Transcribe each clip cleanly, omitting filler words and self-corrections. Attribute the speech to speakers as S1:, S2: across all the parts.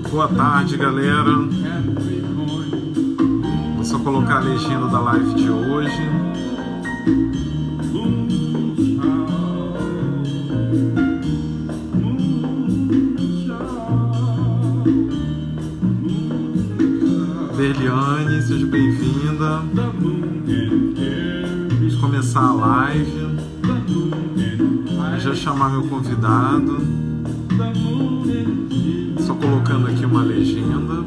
S1: Boa tarde, galera. Vou só colocar a legenda da live de hoje. Berliane, seja bem-vinda. Vamos começar a live. Vou já chamar meu convidado. Só colocando aqui uma legenda.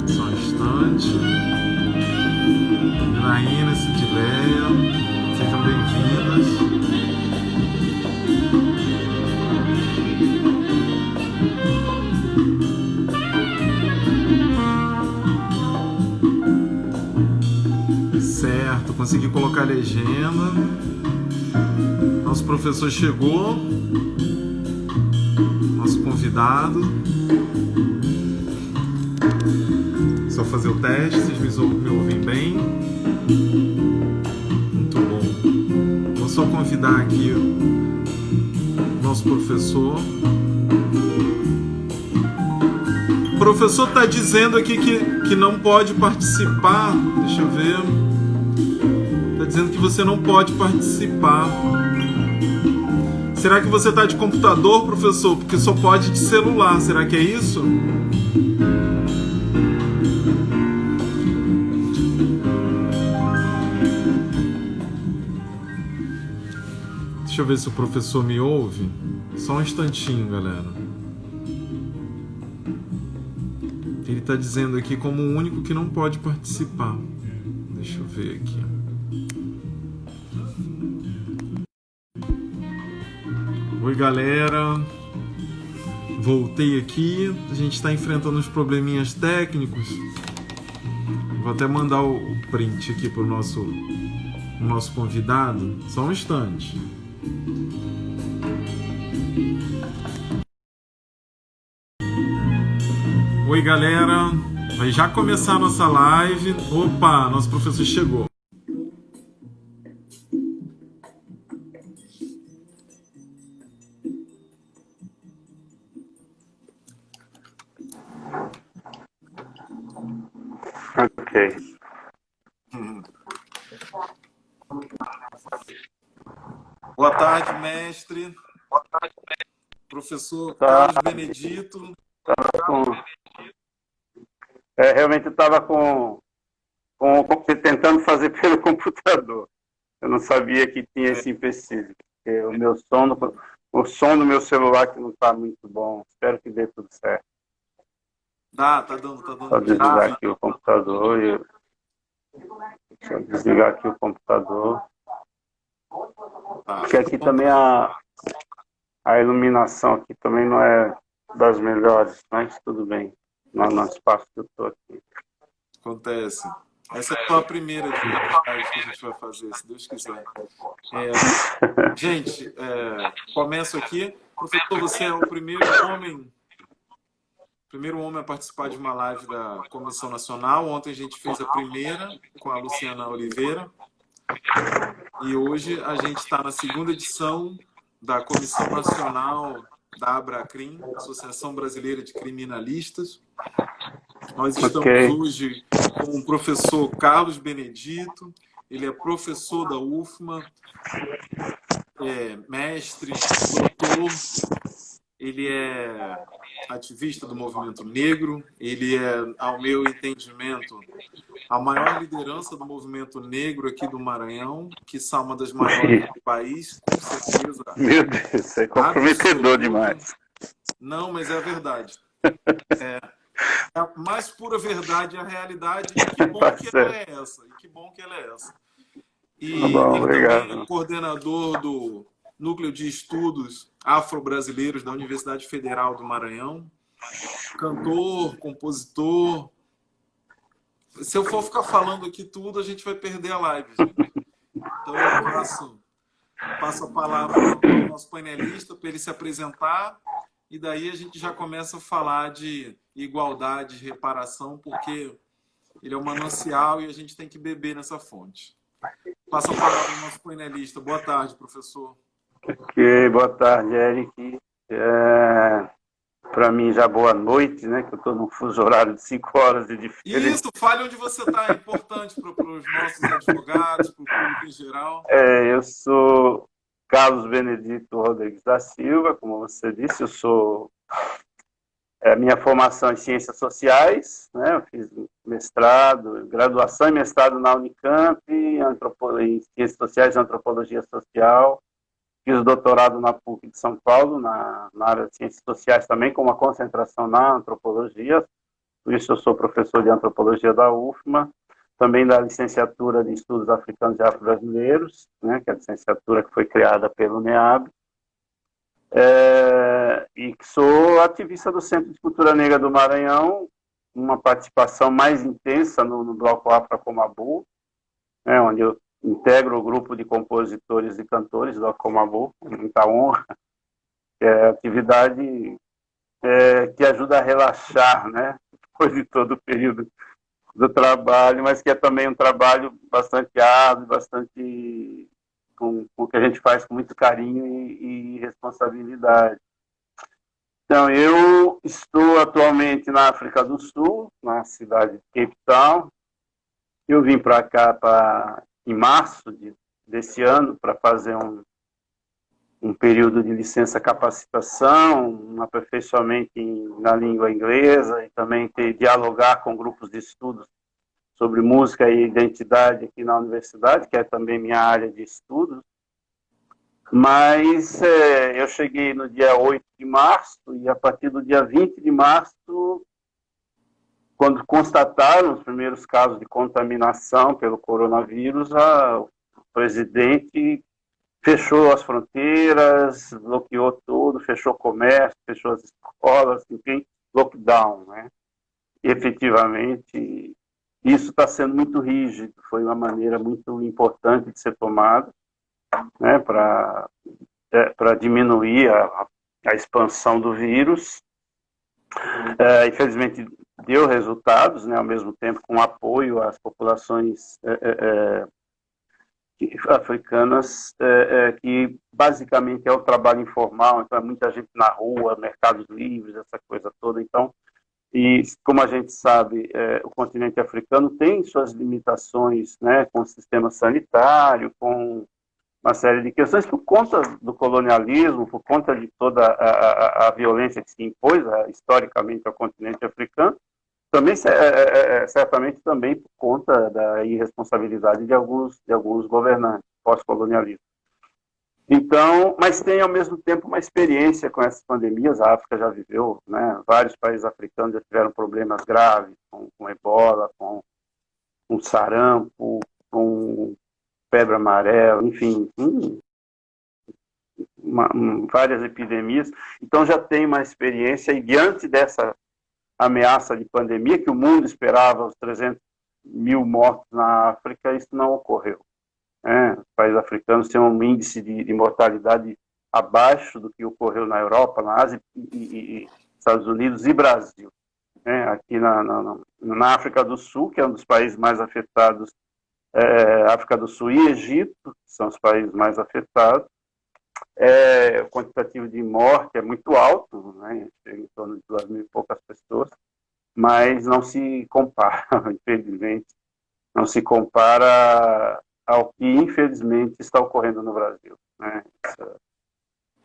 S1: Só um instante. Rainha, Cidileia, sejam bem-vindas. Certo, consegui colocar a legenda. Nosso professor chegou. Nosso convidado. Só fazer o teste, vocês me ouvem bem? Muito bom. Vou só convidar aqui o nosso professor. O professor está dizendo aqui que não pode participar. Deixa eu ver. Está dizendo que você não pode participar. Será que você está de computador, professor? Porque só pode de celular. Será que é isso? Deixa eu ver se o professor me ouve. Só um instantinho, galera. Ele está dizendo aqui como o único que não pode participar. Deixa eu ver aqui. Oi, galera. Voltei aqui. A gente está enfrentando uns probleminhas técnicos. Vou até mandar o print aqui para o nosso convidado. Só um instante. Oi, galera. Vai já começar a nossa live. Opa, nosso professor chegou.
S2: Ok.
S1: Boa tarde, mestre.
S2: Boa tarde,
S1: professor Carlos Benedito.
S2: Realmente eu estava tentando fazer pelo computador. Eu não sabia que tinha esse empecilho. O som do meu celular que não está muito bom. Espero que dê tudo certo.
S1: Tá dando.
S2: Só desligar aqui o computador. Deixa eu desligar aqui o computador. Porque aqui também a iluminação aqui também não é das melhores, mas tudo bem. No espaço que eu estou aqui.
S1: Acontece. Essa é só a primeira de live que a gente vai fazer, se Deus quiser. Gente, começo aqui. Professor, você é o primeiro homem a participar de uma live da Comissão Nacional. Ontem a gente fez a primeira com a Luciana Oliveira. E hoje a gente está na segunda edição da Comissão Nacional da ABRACRIM, Associação Brasileira de Criminalistas. Nós estamos hoje com o professor Carlos Benedito. Ele é professor da UFMA, mestre, doutor. Ele é ativista do movimento negro. Ele é, ao meu entendimento, a maior liderança do movimento negro aqui do Maranhão, que é uma das maiores do país, com certeza.
S2: Meu Deus, isso é comprometedor demais.
S1: Não, mas é a verdade. É a mais pura verdade, a realidade, e que bom que ela é essa. E que bom que ela é essa. E ele também é coordenador do Núcleo de Estudos Afro-Brasileiros da Universidade Federal do Maranhão. Cantor, compositor. Se eu for ficar falando aqui tudo, a gente vai perder a live, gente. Então eu passo a palavra ao nosso painelista para ele se apresentar e daí a gente já começa a falar de igualdade, de reparação, porque ele é um manancial e a gente tem que beber nessa fonte. Passa a palavra ao nosso painelista. Boa tarde, professor.
S2: Ok, boa tarde, Eric. Para mim, já boa noite, né? Que eu estou num fuso horário de 5 horas de diferença.
S1: Isso, fale onde você está. É importante para os nossos advogados, para o público em geral.
S2: Eu sou Carlos Benedito Rodrigues da Silva, como você disse, eu sou... minha formação em Ciências Sociais, né? Eu fiz mestrado, graduação e mestrado na Unicamp, em Ciências Sociais e Antropologia Social. Fiz doutorado na PUC de São Paulo, na área de Ciências Sociais também, com uma concentração na antropologia. Por isso eu sou professor de antropologia da UFMA, também da licenciatura de Estudos Africanos e Afro-Brasileiros, né, que é a licenciatura que foi criada pelo NEAB. E que sou ativista do Centro de Cultura Negra do Maranhão, uma participação mais intensa no Bloco Afro Comabu, né, onde eu integro o grupo de compositores e cantores do Acomabu, com muita honra. É atividade que ajuda a relaxar, né, depois de todo o período do trabalho, mas que é também um trabalho bastante árduo, bastante com que a gente faz com muito carinho e responsabilidade. Então, eu estou atualmente na África do Sul, na cidade de Cape Town. Eu vim para cá em março desse ano para fazer um período de licença-capacitação, um aperfeiçoamento na língua inglesa e também dialogar com grupos de estudos sobre música e identidade aqui na universidade, que é também minha área de estudos. Mas eu cheguei no dia 8 de março e a partir do dia 20 de março, quando constataram os primeiros casos de contaminação pelo coronavírus, o presidente fechou as fronteiras, bloqueou tudo, fechou o comércio, fechou as escolas, enfim, lockdown, né? E, efetivamente, isso está sendo muito rígido, foi uma maneira muito importante de ser tomada, né, para diminuir a expansão do vírus. Infelizmente, deu resultados, né, ao mesmo tempo com apoio às populações africanas, que basicamente é o trabalho informal, então é muita gente na rua, mercados livres, essa coisa toda. Então, e como a gente sabe, o continente africano tem suas limitações, né, com o sistema sanitário, com uma série de questões por conta do colonialismo, por conta de toda a violência que se impôs historicamente ao continente africano, também certamente também por conta da irresponsabilidade de alguns governantes pós-colonialismo. Então, mas tem ao mesmo tempo uma experiência com essas pandemias. A África já viveu, né? Vários países africanos já tiveram problemas graves com ebola, com sarampo, com febre amarela, enfim, várias epidemias. Então já tem uma experiência e diante dessa ameaça de pandemia, que o mundo esperava os 300 mil mortos na África, isso não ocorreu. Os países africanos têm um índice de mortalidade abaixo do que ocorreu na Europa, na Ásia, e Estados Unidos e Brasil. Aqui na África do Sul, que é um dos países mais afetados, África do Sul e Egito, que são os países mais afetados, o quantitativo de morte é muito alto, né? Chega em torno de 2.000 e poucas pessoas, mas não se compara, infelizmente, não se compara ao que, infelizmente, está ocorrendo no Brasil, né?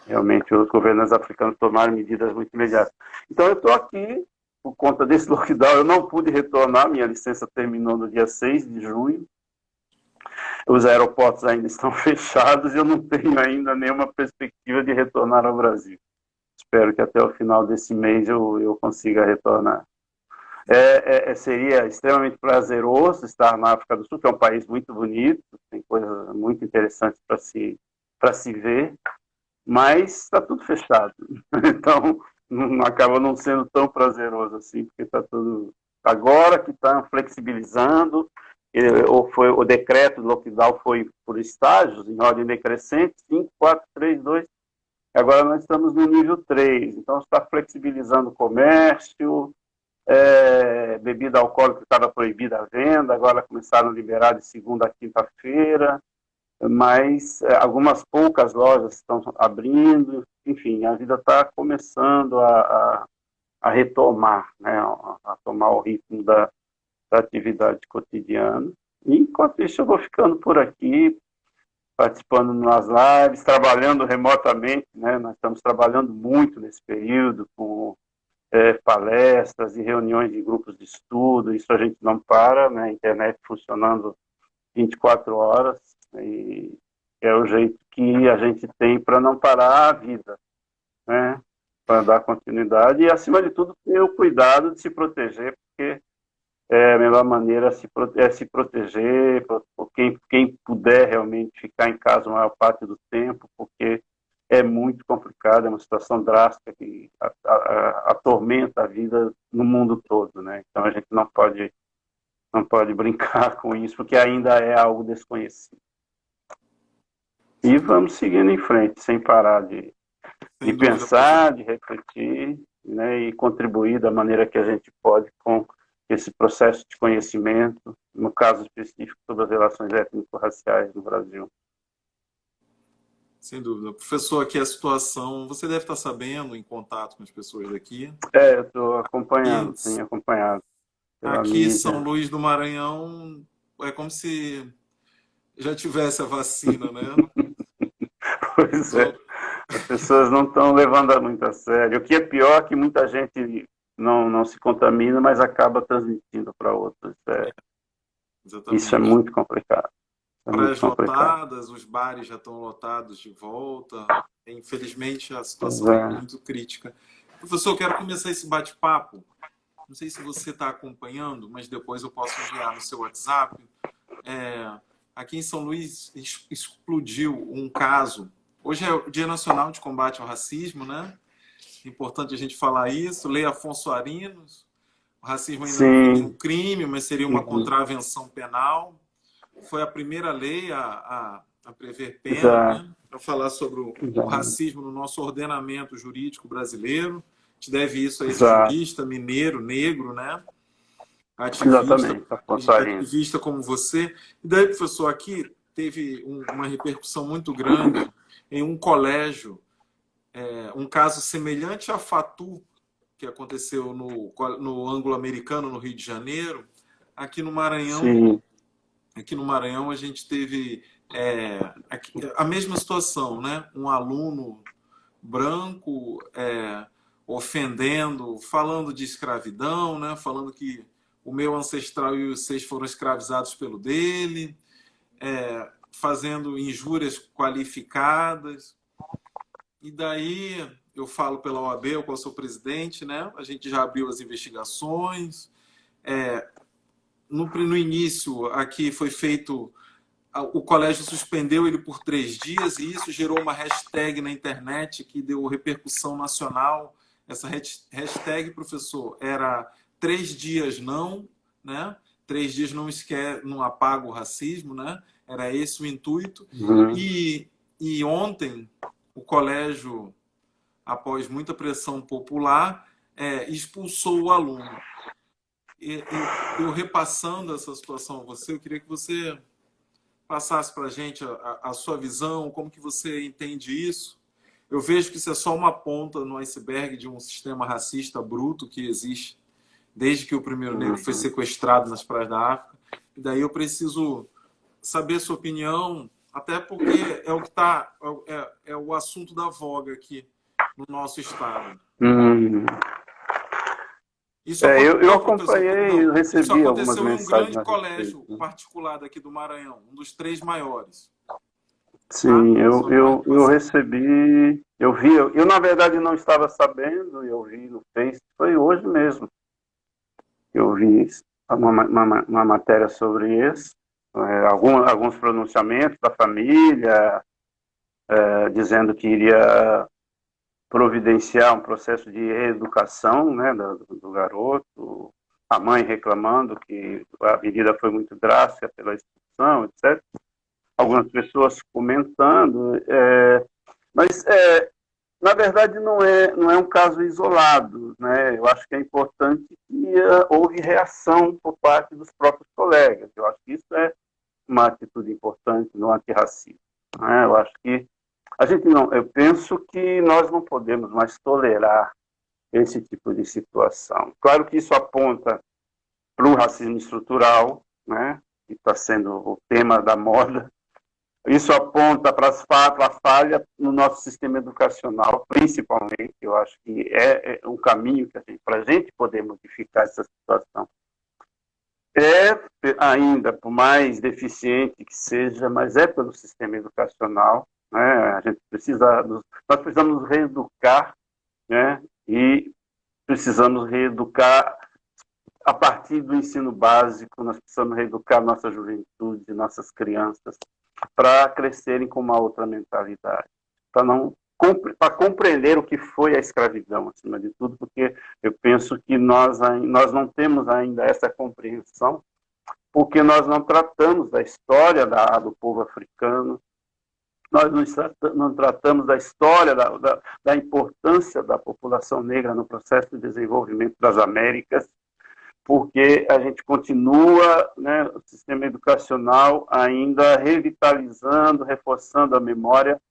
S2: Realmente, os governos africanos tomaram medidas muito imediatas. Então, eu estou aqui, por conta desse lockdown, eu não pude retornar, minha licença terminou no dia 6 de junho, os aeroportos ainda estão fechados e eu não tenho ainda nenhuma perspectiva de retornar ao Brasil. Espero que até o final desse mês eu consiga retornar. Seria extremamente prazeroso estar na África do Sul, que é um país muito bonito, tem coisas muito interessantes para se ver, mas está tudo fechado. Então, acaba não sendo tão prazeroso assim, porque está tudo... Agora que está flexibilizando, o decreto do lockdown foi por estágios, em ordem decrescente, 5, 4, 3, 2. Agora nós estamos no nível 3. Então, está flexibilizando o comércio, bebida alcoólica estava proibida a venda, agora começaram a liberar de segunda a quinta-feira, mas algumas poucas lojas estão abrindo, enfim, a vida está começando a retomar, né, a tomar o ritmo da atividade cotidiana. E, enquanto isso, eu vou ficando por aqui, participando nas lives, trabalhando remotamente, né, nós estamos trabalhando muito nesse período, com palestras e reuniões de grupos de estudo, isso a gente não para, né, a internet funcionando 24 horas, e é o jeito que a gente tem para não parar a vida, né, para dar continuidade e, acima de tudo, ter o cuidado de se proteger, porque a melhor maneira é se proteger, quem puder realmente ficar em casa a maior parte do tempo, porque é muito complicado, é uma situação drástica que atormenta a vida no mundo todo, né? Então a gente não pode brincar com isso, porque ainda é algo desconhecido. E vamos seguindo em frente, sem parar de pensar, de refletir, né, e contribuir da maneira que a gente pode com esse processo de conhecimento, no caso específico sobre as relações étnico-raciais no Brasil.
S1: Sem dúvida. Professor, aqui a situação, você deve estar sabendo, em contato com as pessoas daqui.
S2: Eu estou acompanhando, tenho acompanhado.
S1: Aqui em São Luís do Maranhão, é como se já tivesse a vacina, né?
S2: Pois é. As pessoas não estão levando muito a sério. O que é pior é que muita gente não se contamina, mas acaba transmitindo para outros. Isso é muito complicado.
S1: Praias lotadas, os bares já estão lotados de volta. Infelizmente, a situação é muito crítica. Professor, eu quero começar esse bate-papo. Não sei se você está acompanhando, mas depois eu posso enviar no seu WhatsApp. Aqui em São Luís explodiu um caso. Hoje é o Dia Nacional de Combate ao Racismo, né? É importante a gente falar isso. Lei Afonso Arinos. O racismo ainda não é um crime, mas seria uma contravenção penal. Foi a primeira lei a prever pena, né? Para falar sobre o racismo no nosso ordenamento jurídico brasileiro. A gente deve isso a esse jurista mineiro, negro, né? Ativista como você. E daí, professor, aqui teve uma repercussão muito grande em um colégio, um caso semelhante a Fatu, que aconteceu no Anglo-Americano, no Rio de Janeiro. Aqui no Maranhão, a gente teve a mesma situação, né? Um aluno branco ofendendo, falando de escravidão, né? Falando que o meu ancestral e os seus foram escravizados pelo dele, fazendo injúrias qualificadas. E daí eu falo pela OAB, eu sou presidente, né? A gente já abriu as investigações. No início, aqui foi feito... O colégio suspendeu ele por 3 dias e isso gerou uma hashtag na internet que deu repercussão nacional. Essa hashtag, professor, era 3 dias não, né? 3 dias não apaga o racismo, né? Era esse o intuito. E ontem, o colégio, após muita pressão popular, expulsou o aluno. Eu repassando essa situação a você, eu queria que você passasse para a gente a sua visão, como que você entende isso. Eu vejo que isso é só uma ponta no iceberg de um sistema racista bruto que existe desde que o primeiro negro foi sequestrado nas praias da África. E daí eu preciso saber a sua opinião, até porque é o que é o assunto da voga aqui no nosso estado.
S2: Eu acompanhei, eu recebi algumas mensagens.
S1: Isso aconteceu em um grande colégio particular daqui do Maranhão, um dos 3 maiores.
S2: Sim, eu recebi, eu vi, eu na verdade não estava sabendo, eu vi no Face, foi hoje mesmo. Eu vi uma matéria sobre isso, alguns pronunciamentos da família, dizendo que iria providenciar um processo de reeducação, né, do garoto, a mãe reclamando que a medida foi muito drástica pela expulsão, etc. Algumas pessoas comentando, mas na verdade não é um caso isolado, né? Eu acho que é importante que houve reação por parte dos próprios colegas. Eu acho que isso é uma atitude importante no antirracismo, né? Eu acho que eu penso que nós não podemos mais tolerar esse tipo de situação. Claro que isso aponta para o racismo estrutural, né, que está sendo o tema da moda. Isso aponta para a falha no nosso sistema educacional, principalmente. Eu acho que é um caminho que para a gente poder modificar essa situação. Ainda, por mais deficiente que seja, mas é pelo sistema educacional, né? Nós precisamos reeducar, né? E precisamos reeducar a partir do ensino básico. Nós precisamos reeducar nossa juventude, nossas crianças, para crescerem com uma outra mentalidade, para compreender o que foi a escravidão, acima de tudo, porque eu penso que nós não temos ainda essa compreensão, porque nós não tratamos da história do povo africano, nós não tratamos da história da importância da população negra no processo de desenvolvimento das Américas, porque a gente continua, né, o sistema educacional ainda revitalizando, reforçando a memória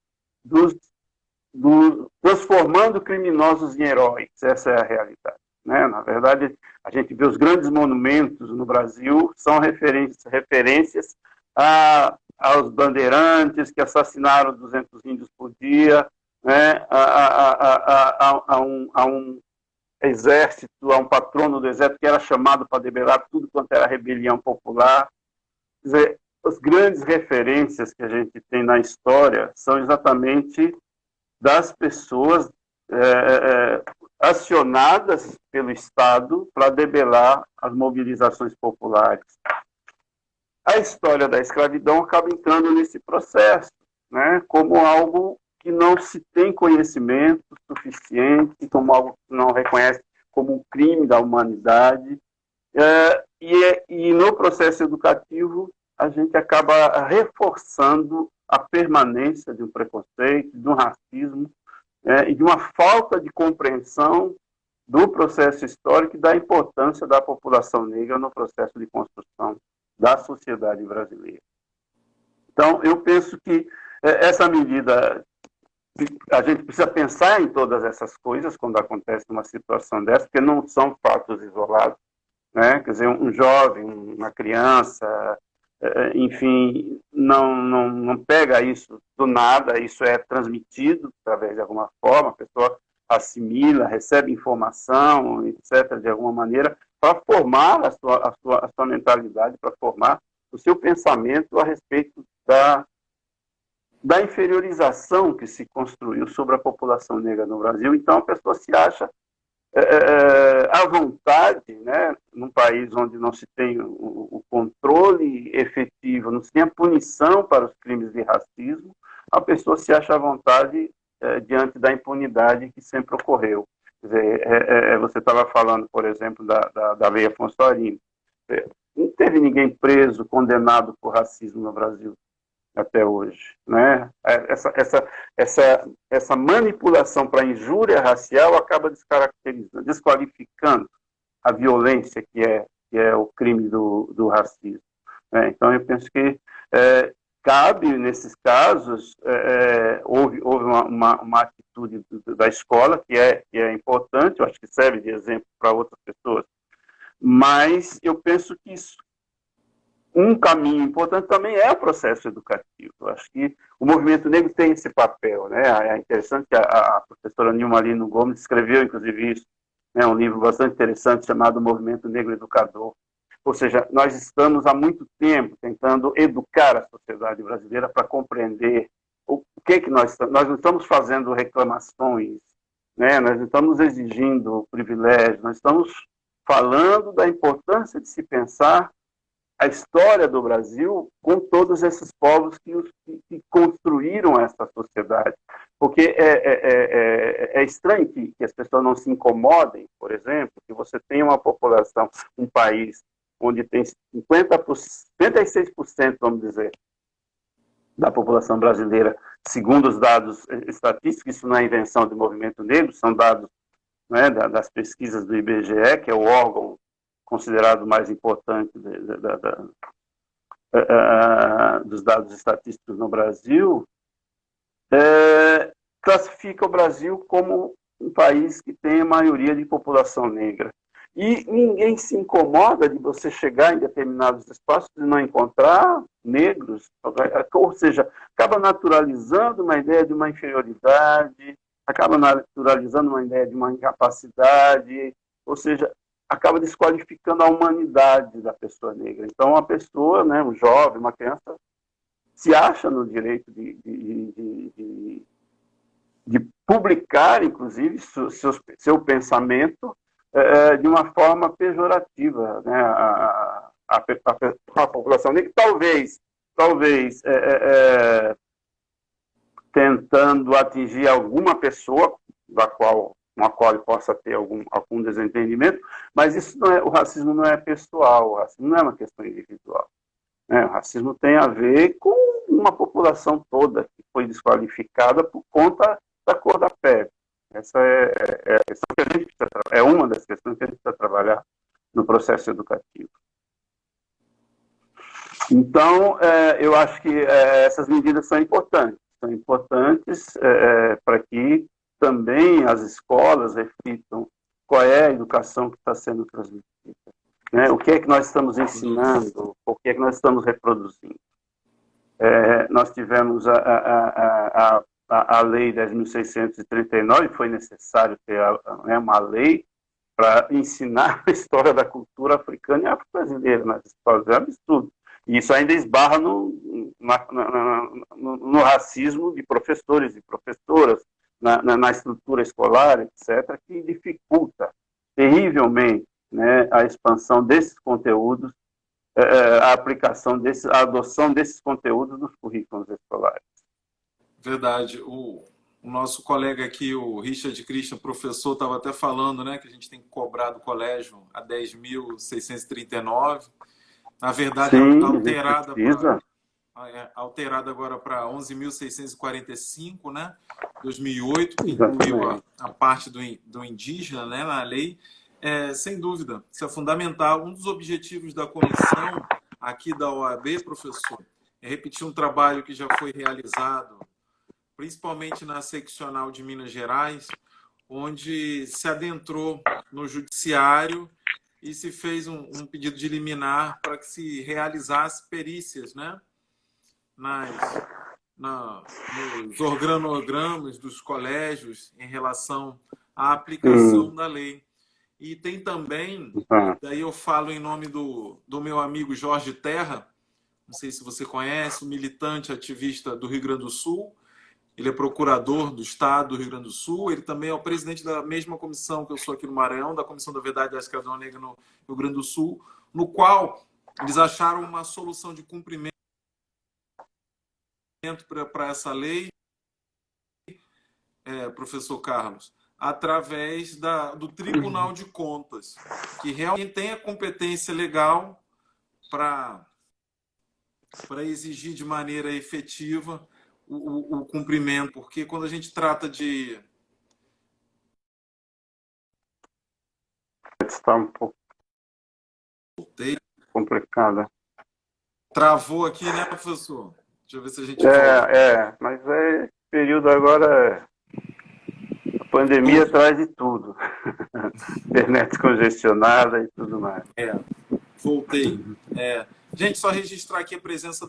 S2: transformando criminosos em heróis. Essa é a realidade, né? Na verdade, a gente vê os grandes monumentos no Brasil, são referências aos bandeirantes que assassinaram 200 índios por dia, né? a um exército, a um patrono do exército que era chamado para debelar tudo quanto era rebelião popular. Quer dizer, as grandes referências que a gente tem na história são exatamente das pessoas acionadas pelo Estado para debelar as mobilizações populares. A história da escravidão acaba entrando nesse processo, né, como algo que não se tem conhecimento suficiente, como algo que não reconhece como um crime da humanidade. E no processo educativo, a gente acaba reforçando a permanência de um preconceito, de um racismo, e de uma falta de compreensão do processo histórico e da importância da população negra no processo de construção da sociedade brasileira. Então, eu penso que essa medida, a gente precisa pensar em todas essas coisas quando acontece uma situação dessa, porque não são fatos isolados, né? Quer dizer, um jovem, uma criança, enfim, não pega isso do nada, isso é transmitido através de alguma forma, a pessoa assimila, recebe informação, etc., de alguma maneira, para formar a sua mentalidade, para formar o seu pensamento a respeito da inferiorização que se construiu sobre a população negra no Brasil. Então, a pessoa se acha à vontade, né, num país onde não se tem o controle efetivo, não se tem a punição para os crimes de racismo, a pessoa se acha à vontade diante da impunidade que sempre ocorreu. Quer dizer, você estava falando, por exemplo, da Lei Afonso Arinos. Não teve ninguém preso, condenado por racismo no Brasil até hoje, né? Essa manipulação para injúria racial acaba descaracterizando, desqualificando a violência que é o crime do racismo, né? Então, eu penso que cabe, nesses casos, houve uma atitude da escola que é importante, eu acho que serve de exemplo para outras pessoas, mas eu penso que um caminho importante também é o processo educativo. Eu acho que o movimento negro tem esse papel, né? É interessante que a professora Nilma Lino Gomes escreveu, inclusive, isso, né? Um livro bastante interessante chamado Movimento Negro Educador. Ou seja, nós estamos há muito tempo tentando educar a sociedade brasileira para compreender o que nós não estamos fazendo reclamações, né? Nós não estamos exigindo privilégios, nós estamos falando da importância de se pensar a história do Brasil com todos esses povos que construíram essa sociedade. Porque é estranho que as pessoas não se incomodem, por exemplo, que você tem uma população, um país, onde tem 56%, vamos dizer, da população brasileira, segundo os dados estatísticos, isso não é invenção do movimento negro, são dados, né, das pesquisas do IBGE, que é o órgão considerado o mais importante dos dados estatísticos no Brasil, classifica o Brasil como um país que tem a maioria de população negra. E ninguém se incomoda de você chegar em determinados espaços e não encontrar negros, ou seja, acaba naturalizando uma ideia de uma inferioridade, acaba naturalizando uma ideia de uma incapacidade, ou seja, acaba desqualificando a humanidade da pessoa negra. Então, uma pessoa, né, um jovem, uma criança, se acha no direito de publicar, inclusive, seu pensamento de uma forma pejorativa, né, a população negra, talvez tentando atingir alguma pessoa com a qual ele possa ter algum desentendimento, mas isso não é, o racismo não é pessoal, o racismo não é uma questão individual. Né? O racismo tem a ver com uma população toda que foi desqualificada por conta da cor da pele. Essa é a questão que a gente precisa, é uma das questões que a gente precisa trabalhar no processo educativo. Então, eu acho que essas medidas são importantes para que também as escolas reflitam qual é a educação que está sendo transmitida, né? O que é que nós estamos ensinando, o que é que nós estamos reproduzindo. Nós tivemos a Lei 10.639, foi necessário ter uma lei para ensinar a história da cultura africana e afro-brasileira nas escolas. É um absurdo. E isso ainda esbarra no racismo de professores e professoras, na estrutura escolar, etc., que dificulta terrivelmente, né, a expansão desses conteúdos, a aplicação a adoção desses conteúdos nos currículos escolares.
S1: Verdade. O nosso colega aqui, o Richard Christian, professor, estava até falando, né, que a gente tem que cobrar do colégio a 10.639. Na verdade, alterada agora para 11.645, né? 2008, que incluiu a parte do indígena, né, na lei. Sem dúvida, isso é fundamental. Um dos objetivos da comissão aqui da OAB, professor, é repetir um trabalho que já foi realizado, principalmente na seccional de Minas Gerais, onde se adentrou no judiciário e se fez um pedido de liminar para que se realizasse perícias, né, nos organogramas dos colégios em relação à aplicação da lei. E tem também, daí eu falo em nome do meu amigo Jorge Terra, não sei se você conhece, um militante ativista do Rio Grande do Sul. Ele é procurador do Estado do Rio Grande do Sul. Ele também é o presidente da mesma comissão que eu sou aqui no Maranhão, da Comissão da Verdade e da Escravidão Negra no Rio Grande do Sul, no qual eles acharam uma solução de cumprimento para essa lei, professor Carlos, através do Tribunal de Contas, que realmente tem a competência legal para exigir de maneira efetiva o cumprimento, porque quando a gente trata de...
S2: Está um pouco complicada.
S1: Travou aqui, né, professor? Deixa eu ver se a gente volta.
S2: Mas período agora... A pandemia traz de tudo. Internet congestionada e tudo mais.
S1: Voltei. Gente, só registrar aqui a presença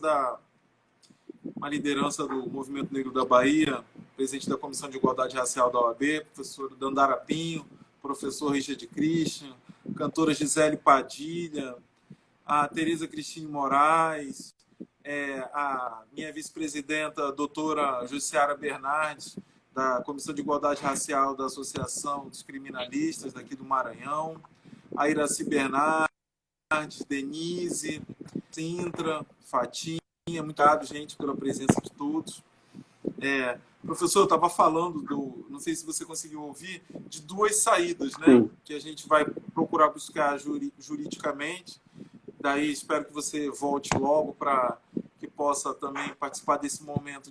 S1: uma liderança do Movimento Negro da Bahia, presidente da Comissão de Igualdade Racial da OAB, professor Dandara Pinho, professor Richard Christian, cantora Gisele Padilha, a Tereza Cristine Moraes, a minha vice-presidenta, a doutora Jussiara Bernardes, da Comissão de Igualdade Racial da Associação dos Criminalistas daqui do Maranhão, a Iraci Bernardes, Denise, Sintra, Fatinha, muito obrigado, gente, pela presença de todos. Professor, eu estava falando, não sei se você conseguiu ouvir, de duas saídas, né, que a gente vai procurar buscar juridicamente. Daí espero que você volte logo para que possa também participar desse momento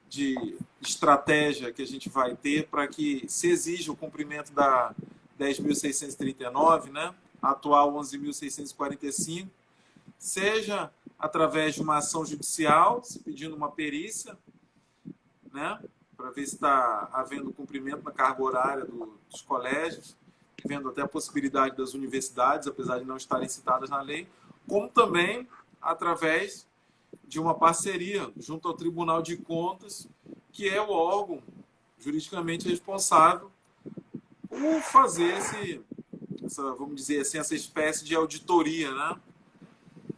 S1: de estratégia que a gente vai ter para que se exija o cumprimento da 10.639, né, a atual 11.645, seja através de uma ação judicial, se pedindo uma perícia, né, para ver se está havendo cumprimento na carga horária dos colégios, vendo até a possibilidade das universidades, apesar de não estarem citadas na lei, como também através de uma parceria junto ao Tribunal de Contas, que é o órgão juridicamente responsável por fazer vamos dizer assim, essa espécie de auditoria, né?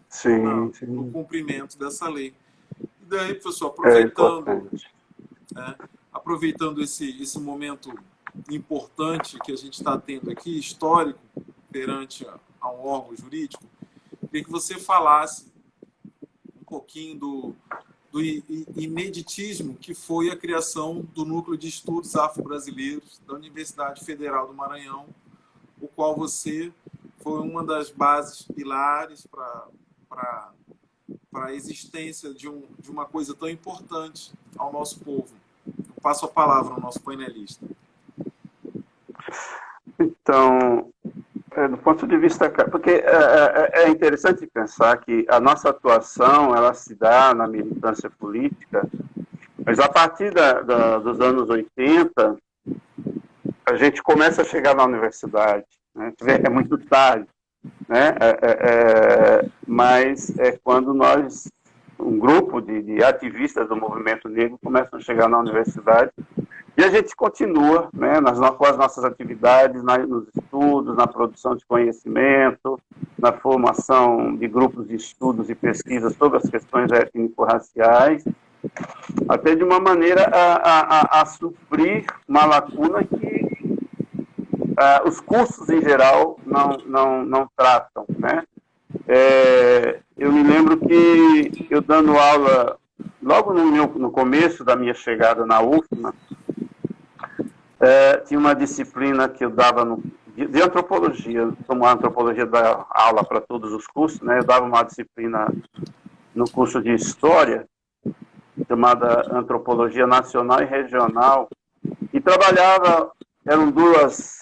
S2: Sim, sim.
S1: No cumprimento dessa lei. E daí, professor, aproveitando esse momento importante que a gente está tendo aqui, histórico, perante a um órgão jurídico, queria que você falasse um pouquinho do ineditismo que foi a criação do Núcleo de Estudos Afro-Brasileiros da Universidade Federal do Maranhão, o qual você foi uma das bases pilares para a existência de uma coisa tão importante ao nosso povo. Eu passo a palavra ao nosso painelista.
S2: Então, do ponto de vista... Porque é interessante pensar que a nossa atuação, ela se dá na militância política, mas a partir dos anos 80, a gente começa a chegar na universidade, né? É muito tarde, né? Mas é quando um grupo de ativistas do movimento negro começam a chegar na universidade e a gente continua, né, com as nossas atividades, nos estudos, na produção de conhecimento, na formação de grupos de estudos e pesquisas sobre as questões étnico-raciais, até de uma maneira a suprir uma lacuna que os cursos, em geral, não tratam, né? Eu me lembro que eu dando aula, logo no começo da minha chegada na UFMA, tinha uma disciplina que eu dava de antropologia, como a antropologia dá aula para todos os cursos, né? Eu dava uma disciplina no curso de História, chamada Antropologia Nacional e Regional, e eram duas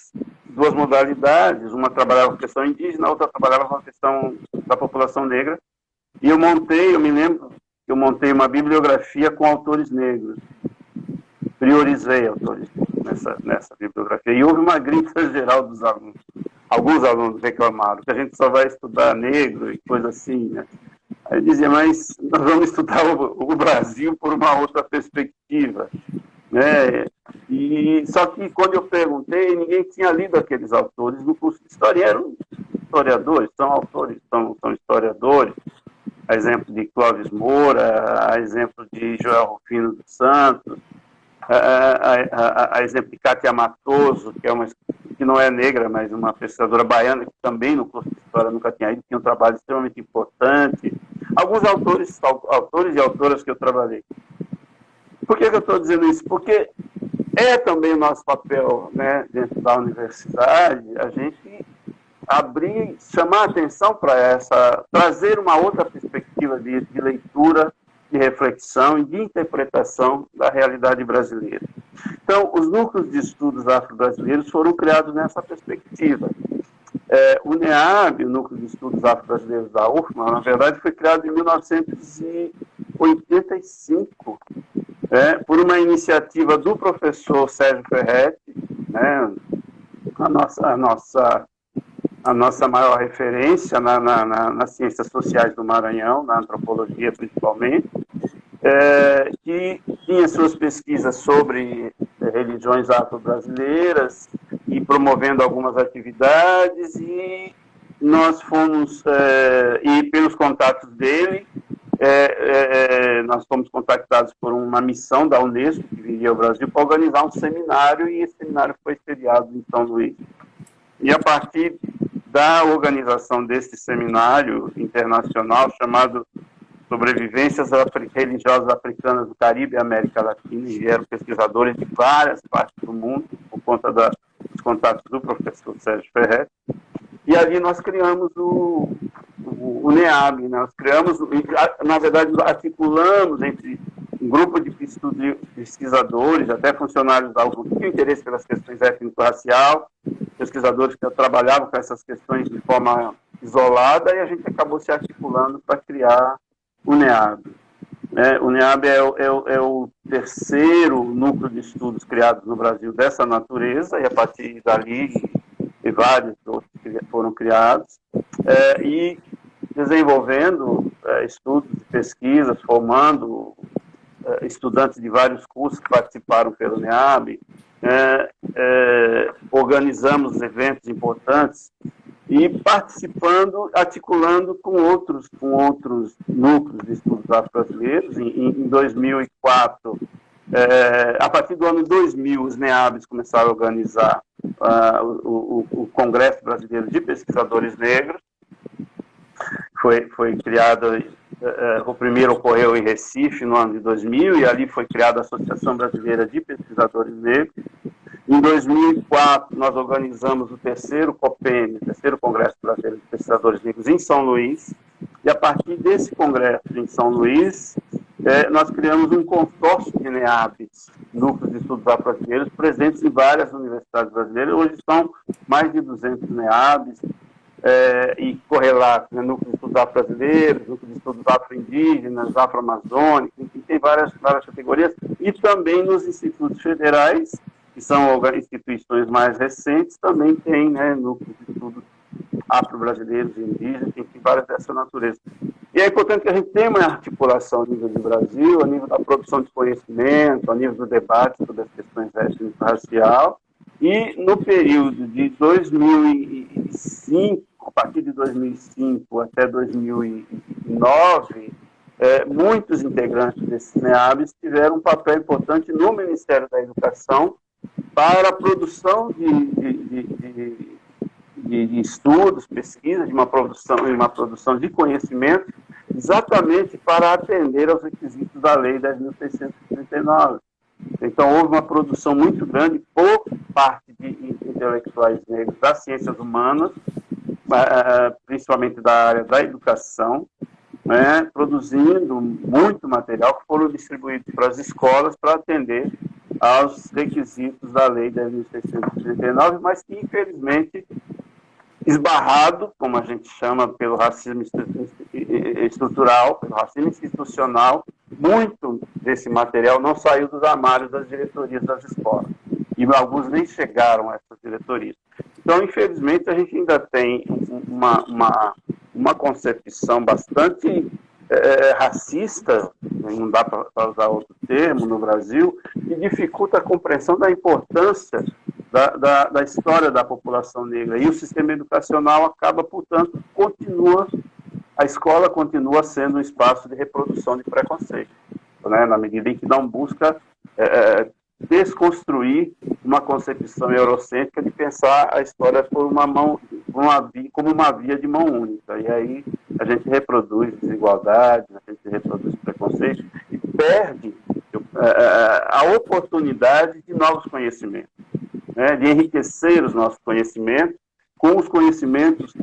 S2: modalidades, uma trabalhava com a questão indígena, a outra trabalhava com a questão da população negra, e eu me lembro que eu montei uma bibliografia com autores negros, priorizei autores nessa bibliografia, e houve uma grita geral dos alunos. Alguns alunos reclamaram que a gente só vai estudar negro e coisa assim, né? Aí eu dizia, mas nós vamos estudar o Brasil por uma outra perspectiva, né? Só que quando eu perguntei, ninguém tinha lido aqueles autores no curso de História. Eram historiadores, são autores, são historiadores, a exemplo de Clóvis Moura, a exemplo de Joel Rufino dos Santos, a exemplo de Cátia Matoso, que não é negra, mas uma pesquisadora baiana, que também no curso de História nunca tinha ido, tinha um trabalho extremamente importante. Alguns autores e autoras que eu trabalhei. Por que eu estou dizendo isso? Porque é também o nosso papel, né, dentro da universidade, a gente chamar a atenção para trazer uma outra perspectiva de leitura, de reflexão e de interpretação da realidade brasileira. Então, os núcleos de estudos afro-brasileiros foram criados nessa perspectiva. O NEAB, o Núcleo de Estudos Afro-Brasileiros da UFMA, na verdade, foi criado em 1985, por uma iniciativa do professor Sérgio Ferretti, né, a nossa maior referência nas ciências sociais do Maranhão, na antropologia principalmente, que tinha suas pesquisas sobre religiões afro-brasileiras e promovendo algumas atividades, e nós fomos, e pelos contatos dele, nós fomos contactados por uma missão da Unesco, que viria ao Brasil, para organizar um seminário, e esse seminário foi sediado em São Luís. E a partir da organização desse seminário internacional, chamado Sobrevivências Religiosas Africanas do Caribe e América Latina, e vieram pesquisadores de várias partes do mundo, por conta dos contatos do professor Sérgio Ferretti, e ali nós criamos o NEAB, nós criamos, na verdade, articulamos entre um grupo de pesquisadores, até funcionários da UFMA, que tinham interesse pelas questões étnico-racial, pesquisadores que trabalhavam com essas questões de forma isolada, e a gente acabou se articulando para criar o NEAB. O NEAB é o terceiro núcleo de estudos criados no Brasil dessa natureza, e a partir dali e vários outros que foram criados, e desenvolvendo estudos e pesquisas, formando estudantes de vários cursos que participaram pelo NEAB, organizamos eventos importantes e participando, articulando com outros núcleos de estudos afro-brasileiros. Em 2004, a partir do ano 2000, os NEABs começaram a organizar o Congresso Brasileiro de Pesquisadores Negros. Foi criado, o primeiro ocorreu em Recife, no ano de 2000, e ali foi criada a Associação Brasileira de Pesquisadores Negros. Em 2004, nós organizamos o terceiro COPEN, o terceiro Congresso Brasileiro de Pesquisadores Negros, em São Luís, e a partir desse congresso em São Luís, nós criamos um consórcio de NEABs, núcleos de estudos afro-brasileiros, presentes em várias universidades brasileiras. Hoje são mais de 200 NEABs, e correlatos, núcleos de estudos afro-brasileiros, núcleos de estudos afro-indígenas, afro-amazônicos, enfim, tem várias categorias, e também nos institutos federais, que são instituições mais recentes, também tem núcleos de estudos afro-brasileiros e indígenas, tem várias dessa natureza. E é importante que a gente tenha uma articulação a nível do Brasil, a nível da produção de conhecimento, a nível do debate sobre as questões étnico-racial. E no período de 2005, a partir de 2005 até 2009, muitos integrantes desses NEABs tiveram um papel importante no Ministério da Educação para a produção de estudos, pesquisas, de uma produção de conhecimento, exatamente para atender aos requisitos da Lei 10.639. Então, houve uma produção muito grande por parte de intelectuais negros das ciências humanas, principalmente da área da educação, produzindo muito material que foram distribuídos para as escolas para atender aos requisitos da Lei 10.639, mas que, infelizmente, esbarrado, como a gente chama, pelo racismo estrutural, pelo racismo institucional, muito desse material não saiu dos armários das diretorias das escolas. E alguns nem chegaram a essas diretorias. Então, infelizmente, a gente ainda tem uma concepção bastante racista, não dá para usar outro termo, no Brasil, que dificulta a compreensão da importância da história da população negra. E o sistema educacional acaba, portanto, a escola continua sendo um espaço de reprodução de preconceito, na medida em que não busca desconstruir uma concepção eurocêntrica de pensar a história como uma via de mão única. E aí a gente reproduz desigualdade, a gente reproduz preconceito e perde a oportunidade de novos conhecimentos, de enriquecer os nossos conhecimentos com os conhecimentos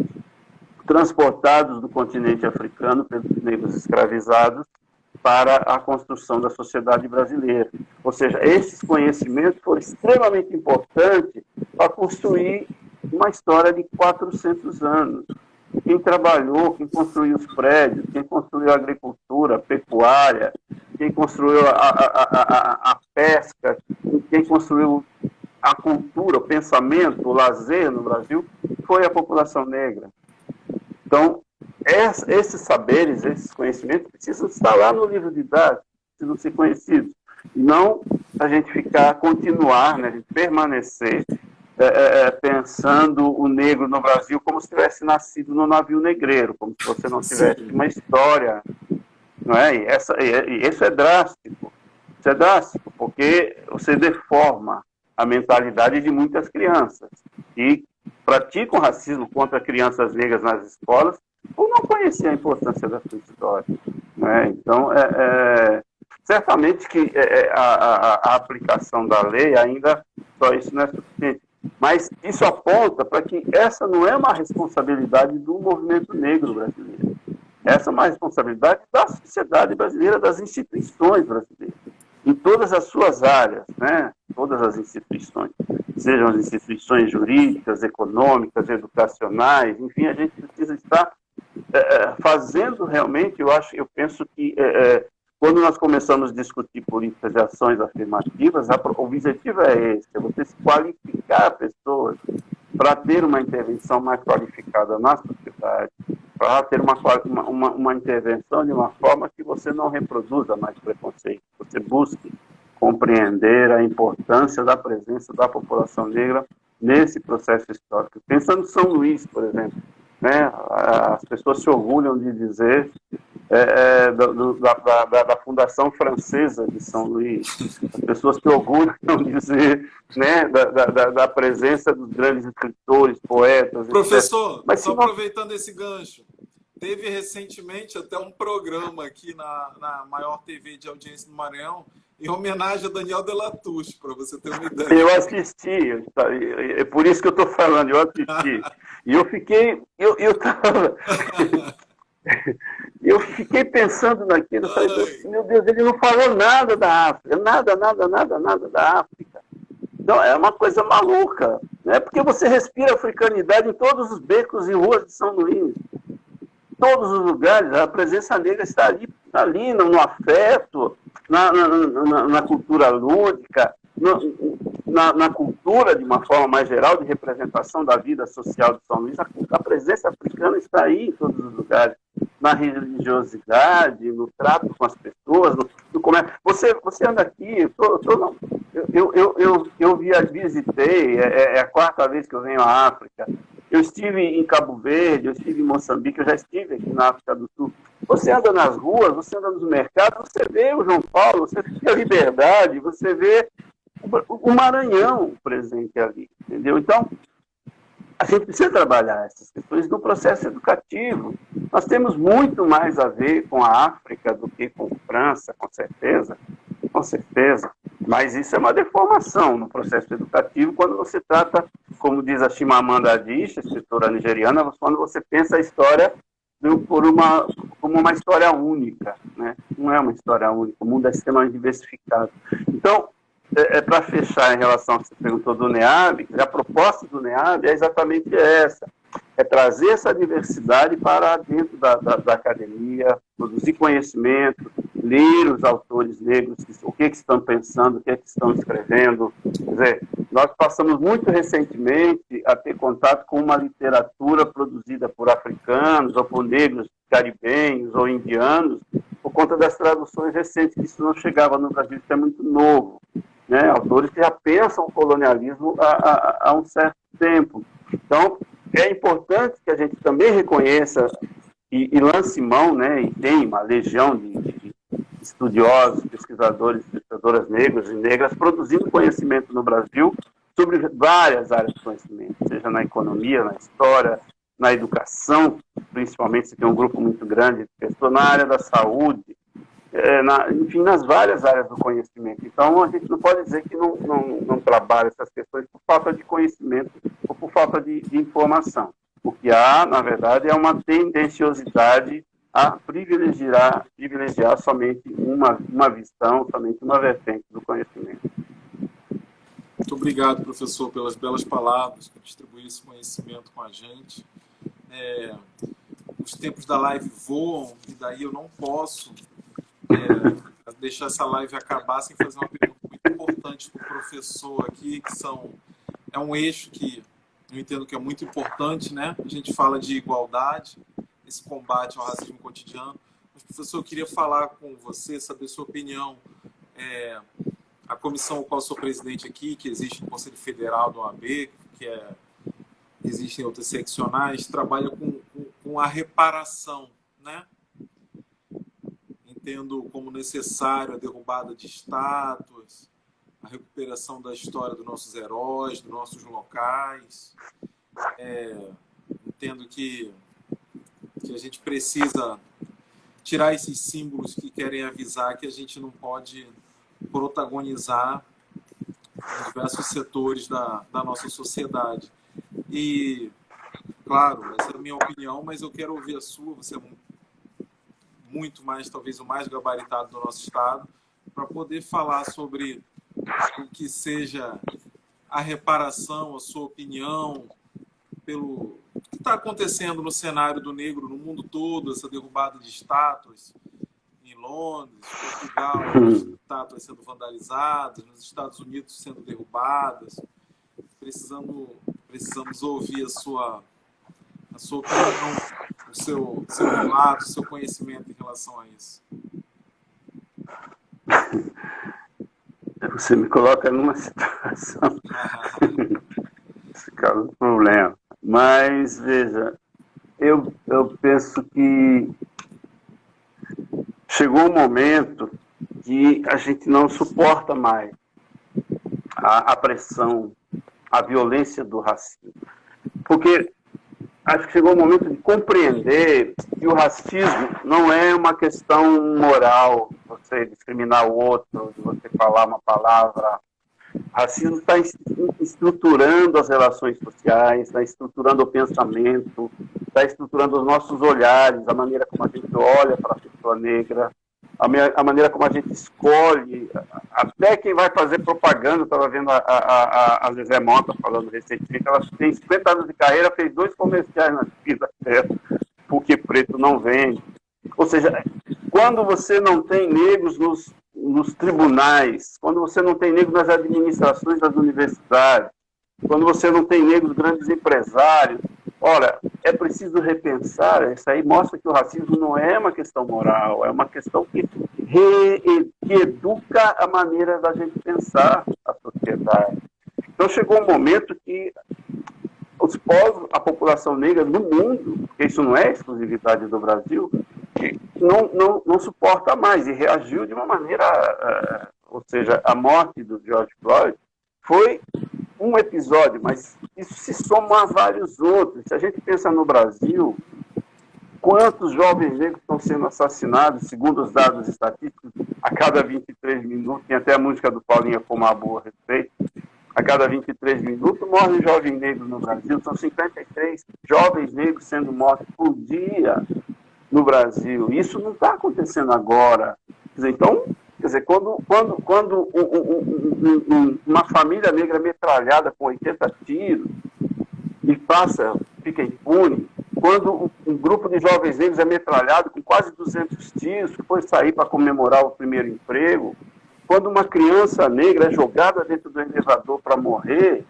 S2: transportados do continente africano pelos negros escravizados para a construção da sociedade brasileira. Ou seja, esses conhecimentos foram extremamente importantes para construir uma história de 400 anos. Quem trabalhou, quem construiu os prédios, quem construiu a agricultura, a pecuária, quem construiu a pesca, quem construiu a cultura, o pensamento, o lazer no Brasil, foi a população negra. Então, esses saberes, esses conhecimentos precisam estar lá no livro didático, precisam ser conhecidos. E não a gente continuar, a gente permanecer pensando o negro no Brasil como se tivesse nascido no navio negreiro, como se você não tivesse uma história. Não é? E isso é drástico. Isso é drástico, porque você deforma a mentalidade de muitas crianças e praticam racismo contra crianças negras nas escolas por não conhecer a importância da sua história. Né? Então, certamente que a aplicação da lei ainda, só isso não é suficiente. Mas isso aponta para que essa não é uma responsabilidade do movimento negro brasileiro. Essa é uma responsabilidade da sociedade brasileira, das instituições brasileiras. em todas as suas áreas, né? Todas as instituições, sejam as instituições jurídicas, econômicas, educacionais, enfim, a gente precisa estar fazendo realmente, eu penso que quando nós começamos a discutir políticas de ações afirmativas, o objetivo é esse, é você se qualificar pessoas para ter uma intervenção mais qualificada na sociedade, para ter uma intervenção de uma forma que você não reproduza mais preconceito, você busque compreender a importância da presença da população negra nesse processo histórico. Pensando em São Luís, por exemplo, né, as pessoas se orgulham de dizer da Fundação Francesa de São Luís, as pessoas se orgulham de dizer, né, da presença dos grandes escritores, poetas,
S1: professor,
S2: mas
S1: só aproveitando esse gancho, teve recentemente até um programa aqui na maior TV de audiência do Maranhão, em homenagem a Daniel de Latouche, para você ter uma ideia.
S2: Eu assisti, é por isso que eu estou falando, eu assisti. E eu fiquei, eu fiquei pensando naquilo, eu falei, meu Deus, ele não falou nada da África, nada da África. Então, é uma coisa maluca, né? Porque você respira africanidade em todos os becos e ruas de São Luís. Todos os lugares, a presença negra está ali no afeto, na cultura lúdica, na cultura, de uma forma mais geral, de representação da vida social de São Luís. A presença africana está aí em todos os lugares, na religiosidade, no trato com as pessoas, no comércio. Você anda aqui, eu visitei, é a quarta vez que eu venho à África. Eu estive em Cabo Verde, eu estive em Moçambique, eu já estive aqui na África do Sul. Você anda nas ruas, você anda nos mercados, você vê o João Paulo, você vê a Liberdade, você vê o Maranhão presente ali, entendeu? Então, a gente precisa trabalhar essas questões no processo educativo. Nós temos muito mais a ver com a África do que com a França, com certeza, mas isso é uma deformação no processo educativo quando você trata, como diz a Chimamanda Adichie, escritora nigeriana, quando você pensa a história como uma história única, né? Não é uma história única, o mundo é extremamente diversificado. Então, para fechar em relação ao que você perguntou do NEAB, a proposta do NEAB é exatamente essa, é trazer essa diversidade para dentro da academia, produzir conhecimento, ler os autores negros, o que estão pensando, o que estão escrevendo. Quer dizer, nós passamos muito recentemente a ter contato com uma literatura produzida por africanos ou por negros caribenhos ou indianos, por conta das traduções recentes, que isso não chegava no Brasil, isso é muito novo. Né? Autores que já pensam o colonialismo há um certo tempo. Então, é importante que a gente também reconheça e lance mão, né, e tem uma legião de estudiosos, pesquisadores, pesquisadoras negros e negras produzindo conhecimento no Brasil sobre várias áreas de conhecimento, seja na economia, na história, na educação, principalmente, se tem um grupo muito grande de pessoas, na área da saúde, enfim, nas várias áreas do conhecimento. Então, a gente não pode dizer que não trabalha essas questões por falta de conhecimento ou por falta de informação. O que há, na verdade, é uma tendenciosidade a privilegiar somente uma visão, somente uma vertente do conhecimento.
S1: Muito obrigado, professor, pelas belas palavras, por distribuir esse conhecimento com a gente. Os tempos da live voam, e daí eu não posso deixar essa live acabar sem fazer uma pergunta muito importante para o professor aqui, é um eixo que eu entendo que é muito importante, né? A gente fala de igualdade, esse combate ao racismo cotidiano. Mas, professor, eu queria falar com você, saber sua opinião. A comissão ao qual eu sou presidente aqui, que existe no Conselho Federal do OAB, existem outras seccionais, trabalha com a reparação, né? Entendo como necessário a derrubada de estátuas, a recuperação da história dos nossos heróis, dos nossos locais. Entendo que a gente precisa tirar esses símbolos que querem avisar que a gente não pode protagonizar em diversos setores da nossa sociedade. E, claro, essa é a minha opinião, mas eu quero ouvir a sua. Você é muito mais, talvez, o mais gabaritado do nosso estado. para poder falar sobre o que seja a reparação, a sua opinião, pelo que está acontecendo no cenário do negro no mundo todo, essa derrubada de estátuas em Londres, Portugal, estátuas sendo vandalizadas, nos Estados Unidos sendo derrubadas. Precisamos ouvir a sua opinião, o seu relato, o seu conhecimento em relação a isso.
S2: Você me coloca numa situação esse caso é um problema. Mas, veja, eu penso que chegou um momento que a gente não suporta mais a pressão, a violência do racismo. Porque acho que chegou o momento de compreender que o racismo não é uma questão moral, você discriminar o outro, de você falar uma palavra. O racismo está estruturando as relações sociais, está estruturando o pensamento, está estruturando os nossos olhares, a maneira como a gente olha para a pessoa negra, a maneira como a gente escolhe, até quem vai fazer propaganda. Estava vendo a Zezé Mota falando recentemente, ela tem 50 anos de carreira, fez 2 comerciais na vida dela, porque preto não vende. Ou seja, quando você não tem negros nos tribunais, quando você não tem negros nas administrações das universidades, quando você não tem negros grandes empresários, ora, é preciso repensar. Isso aí mostra que o racismo não é uma questão moral, é uma questão que educa a maneira da gente pensar a sociedade. Então chegou um momento que os povos, a população negra no mundo, porque isso não é exclusividade do Brasil, não suporta mais e reagiu de uma maneira, ou seja, a morte do George Floyd foi um episódio, mas isso se soma a vários outros. Se a gente pensa no Brasil, quantos jovens negros estão sendo assassinados, segundo os dados estatísticos, a cada 23 minutos, tem até a música do Paulinho Comabu a respeito, a cada 23 minutos morre um jovem negro no Brasil, são 53 jovens negros sendo mortos por dia no Brasil. Isso não está acontecendo agora. Então, quer dizer, quando uma família negra metralhada com 80 tiros e fica impune, quando um grupo de jovens negros é metralhado com quase 200 tiros, que foi sair para comemorar o primeiro emprego, quando uma criança negra é jogada dentro do elevador para morrer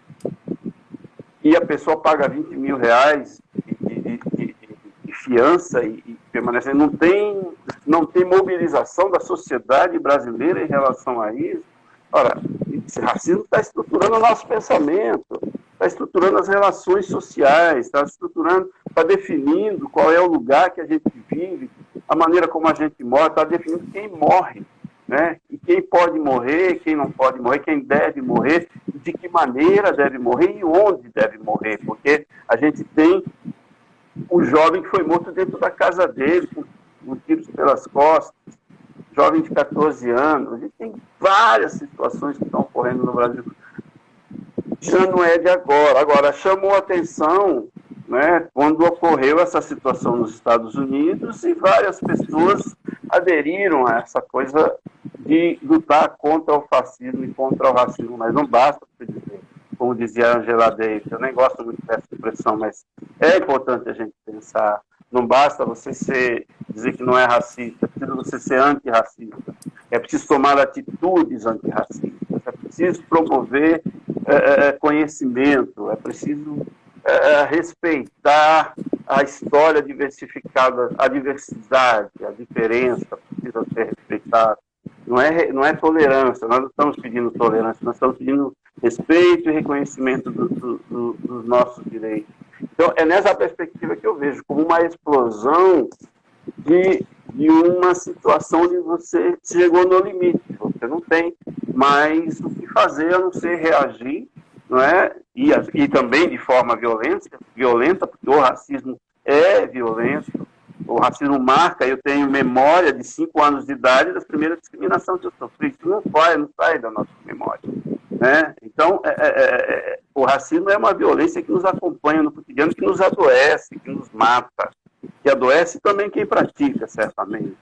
S2: e a pessoa paga 20 mil reais de fiança e permanece, não tem mobilização da sociedade brasileira em relação a isso. Ora, esse racismo está estruturando o nosso pensamento, está estruturando as relações sociais, está definindo qual é o lugar que a gente vive, a maneira como a gente mora, está definindo quem morre, né? E quem pode morrer, quem não pode morrer, quem deve morrer, de que maneira deve morrer e onde deve morrer, porque a gente tem o jovem que foi morto dentro da casa dele, com tiros pelas costas, jovem de 14 anos. A gente tem várias situações que estão ocorrendo no Brasil. Já não é de agora. Agora, chamou a atenção, né, quando ocorreu essa situação nos Estados Unidos e várias pessoas aderiram a essa coisa de lutar contra o fascismo e contra o racismo. Mas não basta você dizer, como dizia a Angela Davis, eu nem gosto muito dessa expressão, mas é importante a gente pensar. Não basta você dizer que não é racista, é preciso você ser antirracista, é preciso tomar atitudes antirracistas, é preciso promover conhecimento, é preciso respeitar a história diversificada, a diversidade, a diferença precisa ser respeitada. Não é tolerância, nós não estamos pedindo tolerância, nós estamos pedindo respeito e reconhecimento dos nossos direitos. Então, é nessa perspectiva que eu vejo como uma explosão de uma situação onde você chegou no limite, você não tem mais o que fazer a não ser reagir, não é? E também de forma violenta, porque o racismo é violento, o racismo marca. Eu tenho memória de 5 anos de idade da primeira discriminação que eu sofri, isso não sai da nossa memória, né? Então, o racismo é uma violência que nos acompanha no cotidiano, que nos adoece, que nos mata, que adoece também quem pratica, certamente,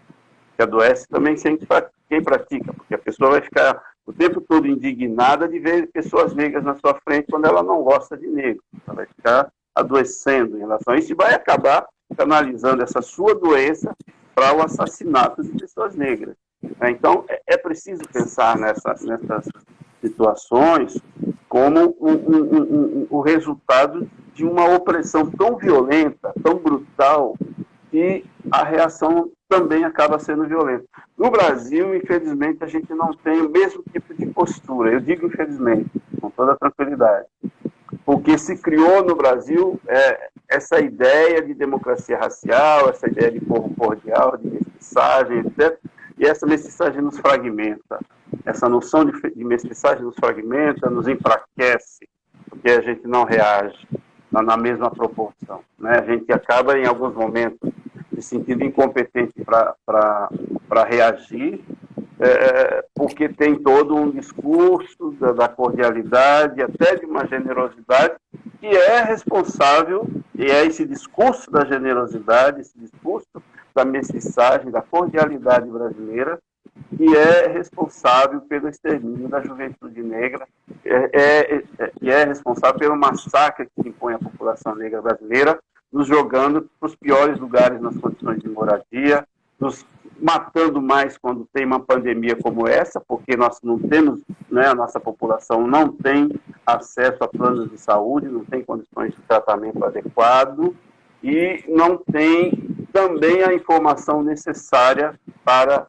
S2: que adoece também quem pratica, porque porque a pessoa vai ficar o tempo todo indignada de ver pessoas negras na sua frente quando ela não gosta de negro. Ela vai ficar adoecendo em relação a isso e vai acabar canalizando essa sua doença para o assassinato de pessoas negras. Então, é preciso pensar nessas situações como o resultado de uma opressão tão violenta, tão brutal, que a reação também acaba sendo violenta. No Brasil, infelizmente, a gente não tem o mesmo tipo de postura. Eu digo infelizmente, com toda tranquilidade. Porque se criou no Brasil essa ideia de democracia racial, essa ideia de povo cordial, de mestiçagem, etc. E essa mestiçagem nos fragmenta. Essa noção de mestiçagem nos fragmenta, nos enfraquece, porque a gente não reage na mesma proporção. Né? A gente acaba, em alguns momentos, se sentindo incompetente para reagir, porque tem todo um discurso da cordialidade, até de uma generosidade, que é responsável, e é esse discurso da generosidade, esse discurso da mestiçagem, da cordialidade brasileira, que é responsável pelo extermínio da juventude negra, que é responsável pelo massacre que se impõe à população negra brasileira, nos jogando para os piores lugares nas condições de moradia, nos matando mais quando tem uma pandemia como essa, porque nós não temos, né, a nossa população não tem acesso a planos de saúde, não tem condições de tratamento adequado e não tem também a informação necessária para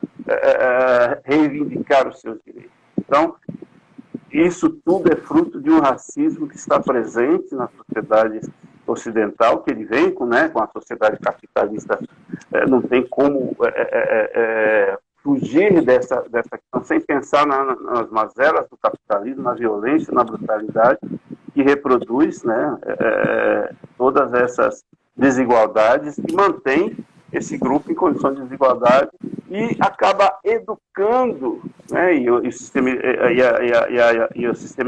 S2: reivindicar os seus direitos. Então, isso tudo é fruto de um racismo que está presente na sociedade ocidental, que ele vem com a sociedade capitalista, não tem como fugir dessa questão, sem pensar nas mazelas do capitalismo, na violência, na brutalidade, que reproduz todas essas desigualdades e mantém esse grupo em condições de desigualdade e acaba educando, e o sistema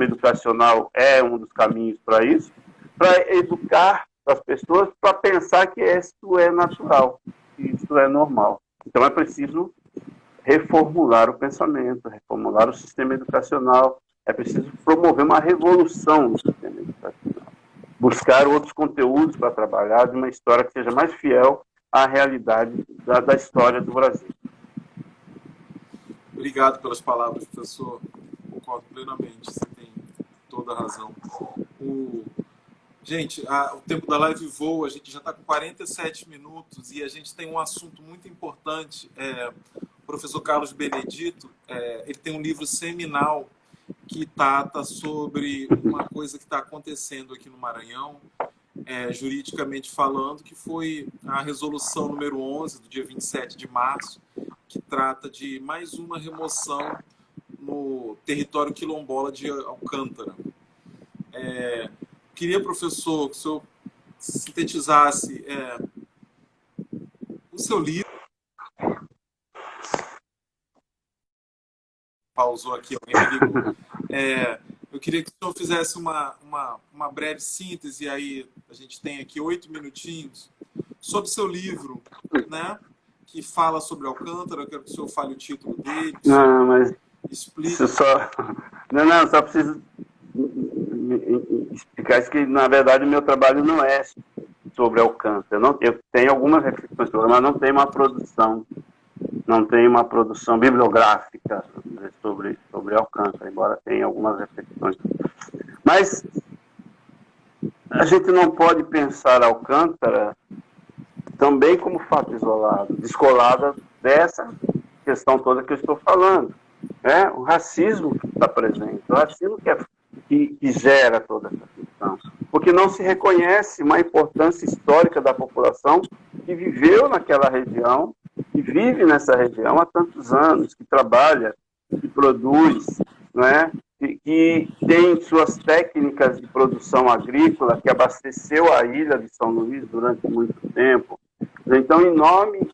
S2: educacional é um dos caminhos para isso, para educar as pessoas para pensar que isso é natural, que isso é normal. Então é preciso reformular o pensamento, reformular o sistema educacional, é preciso promover uma revolução no sistema educacional, buscar outros conteúdos para trabalhar de uma história que seja mais fiel à realidade da história do Brasil.
S1: Obrigado pelas palavras, professor. Concordo plenamente, você tem toda a razão. Gente, o tempo da live voa, a gente já está com 47 minutos e a gente tem um assunto muito importante. O professor Carlos Benedito, ele tem um livro seminal que trata sobre uma coisa que está acontecendo aqui no Maranhão, juridicamente falando, que foi a resolução número 11, do dia 27 de março, que trata de mais uma remoção no território quilombola de Alcântara. Queria, professor, que o senhor sintetizasse o seu livro. Pausou aqui, alguém me ligou. Eu queria que o senhor fizesse uma breve síntese, aí a gente tem aqui 8 minutinhos, sobre seu livro, né, que fala sobre Alcântara. Eu quero que o senhor fale o título dele.
S2: Não, mas
S1: explica.
S2: Só preciso explicar isso, que na verdade o meu trabalho não é sobre Alcântara. Eu tenho algumas reflexões sobre, mas não tem uma produção bibliográfica sobre Alcântara, embora tenha algumas reflexões. Mas a gente não pode pensar Alcântara também como fato isolado, descolada dessa questão toda que eu estou falando. O racismo que está presente, o racismo que gera toda essa questão, porque não se reconhece uma importância histórica da população que viveu naquela região, que vive nessa região há tantos anos, que trabalha, que produz, que tem suas técnicas de produção agrícola, que abasteceu a ilha de São Luís durante muito tempo. Então, em nome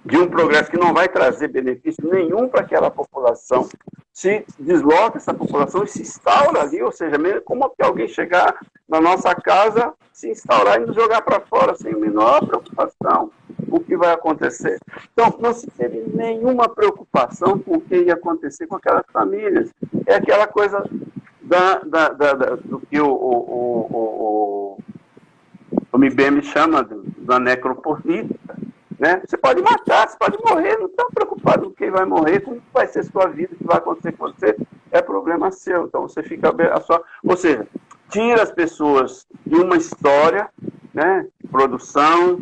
S2: de um progresso que não vai trazer benefício nenhum para aquela população, se desloca essa população e se instaura ali, ou seja, mesmo como que alguém chegar na nossa casa, se instaurar e nos jogar para fora sem a menor preocupação, o que vai acontecer. Então, não se teve nenhuma preocupação com o que ia acontecer com aquelas famílias. É aquela coisa do que o MBM chama da necropolítica. Né? Você pode matar, você pode morrer, não está preocupado com quem vai morrer, como vai ser sua vida, o que vai acontecer com você, é problema seu. Então você fica ou seja, tira as pessoas de uma história, né, de produção,